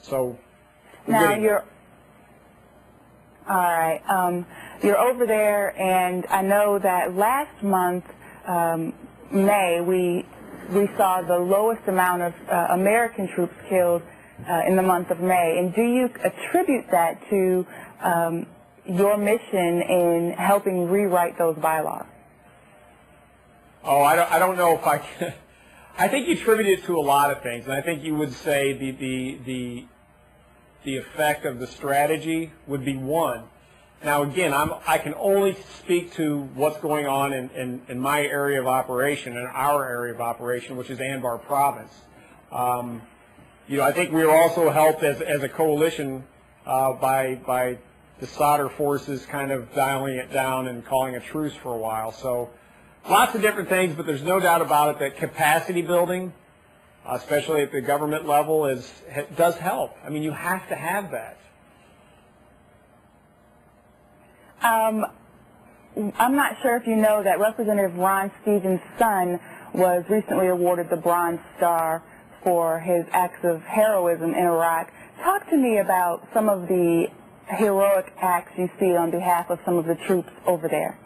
So now you're all right. You're over there, and I know that last month, May, we saw the lowest amount of American troops killed in the month of May. And do you attribute that to your mission in helping rewrite those bylaws? Oh, I don't know if I can. I think you attribute it to a lot of things, and I think you would say the effect of the strategy would be one. Now, again, I can only speak to what's going on in my area of operation, in our area of operation, which is Anbar Province. You know, I think we were also helped as a coalition by the Sadr forces kind of dialing it down and calling a truce for a while. So lots of different things, but there's no doubt about it that capacity building, especially at the government level, does help. I mean, you have to have that. I'm not sure if you know that Representative Ron Stevens' son was recently awarded the Bronze Star for his acts of heroism in Iraq. Talk to me about some of the heroic acts you see on behalf of some of the troops over there.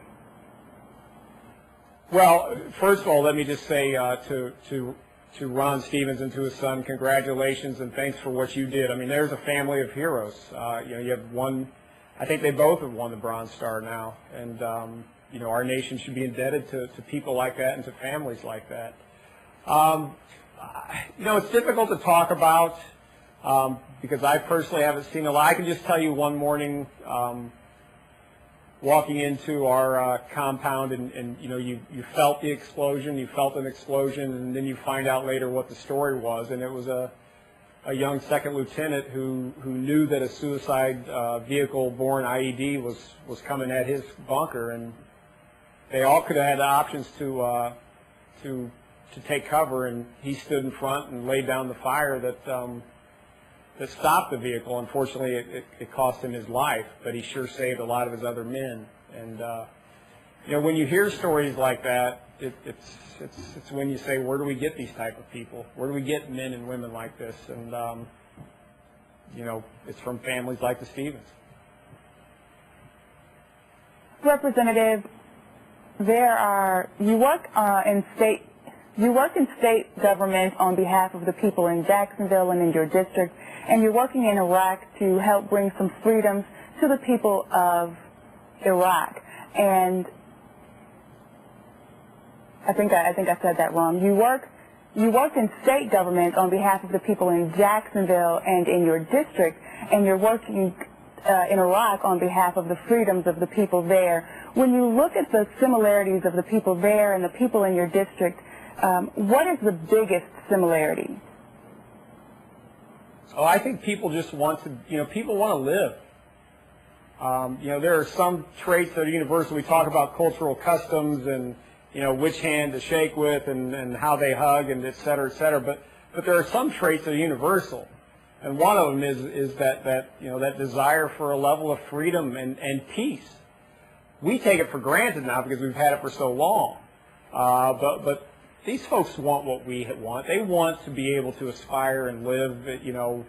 Well, first of all, let me just say to Ron Stevens and to his son, congratulations and thanks for what you did. I mean, there's a family of heroes. You know, you have one. I think they both have won the Bronze Star now, and you know, our nation should be indebted to people like that and to families like that. You know, it's difficult to talk about because I personally haven't seen a lot. I can just tell you one morning walking into our compound, and you know, you felt the explosion, you felt an explosion, and then you find out later what the story was, and it was a young second lieutenant who knew that a suicide vehicle-borne IED was coming at his bunker, and they all could have had the options to take cover, and he stood in front and laid down the fire that stopped the vehicle. Unfortunately, it cost him his life, but he sure saved a lot of his other men. And you know, when you hear stories like that, it's when you say, where do we get these type of people? Where do we get men and women like this? And you know, it's from families like the Stevens. Representative, you work in state government on behalf of the people in Jacksonville and in your district, and you're working in Iraq to help bring some freedoms to the people of Iraq. And I think I said that wrong. You work in state government on behalf of the people in Jacksonville and in your district, and you're working in Iraq on behalf of the freedoms of the people there. When you look at the similarities of the people there and the people in your district, what is the biggest similarity? Oh, I think people just want to, you know, people want to live. You know, there are some traits that are universal. We talk about cultural customs and, you know, which hand to shake with and how they hug and et cetera, but there are some traits that are universal. And one of them is that you know, that desire for a level of freedom and peace. We take it for granted now because we've had it for so long. But these folks want what we want. They want to be able to aspire and live, you know,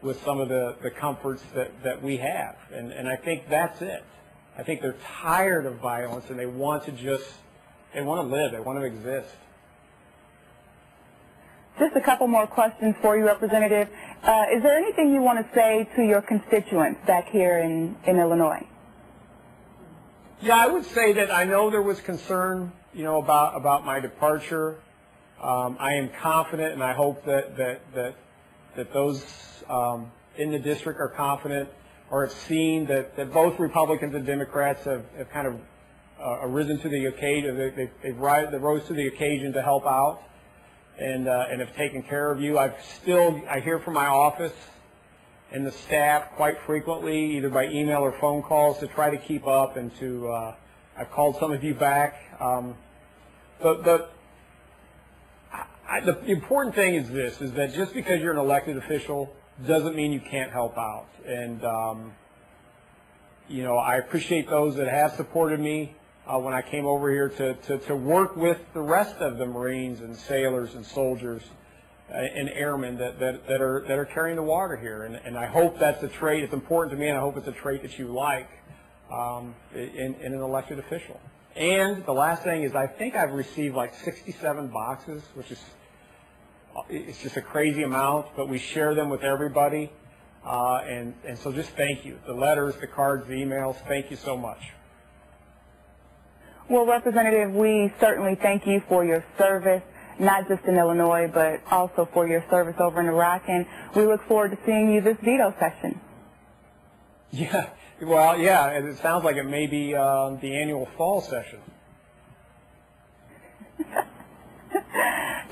with some of the comforts that we have. And I think that's it. I think they're tired of violence and they want to live. They want to exist. Just a couple more questions for you, Representative. Is there anything you want to say to your constituents back here in Illinois? Yeah, I would say that I know there was concern, you know, about my departure. I am confident, and I hope that those in the district are confident or have seen that both Republicans and Democrats have kind of risen to the occasion. They rose to the occasion to help out and have taken care of you. I hear from my office and the staff quite frequently, either by email or phone calls, to try to keep up and to. I've called some of you back. The important thing is this: is that just because you're an elected official doesn't mean you can't help out. And you know, I appreciate those that have supported me when I came over here to work with the rest of the Marines and sailors and soldiers and airmen that are carrying the water here. And I hope that's a trait. It's important to me, and I hope it's a trait that you like in an elected official. And the last thing is, I think I've received like 67 boxes, which is it's just a crazy amount, but we share them with everybody. And so just thank you. The letters, the cards, the emails, thank you so much. Well, Representative, we certainly thank you for your service, not just in Illinois, but also for your service over in Iraq, and we look forward to seeing you this veto session. Yeah, well, yeah, and it sounds like it may be the annual fall session.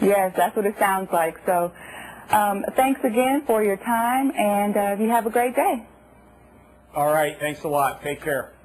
Yes, that's what it sounds like. So thanks again for your time, and you have a great day. All right, thanks a lot. Take care.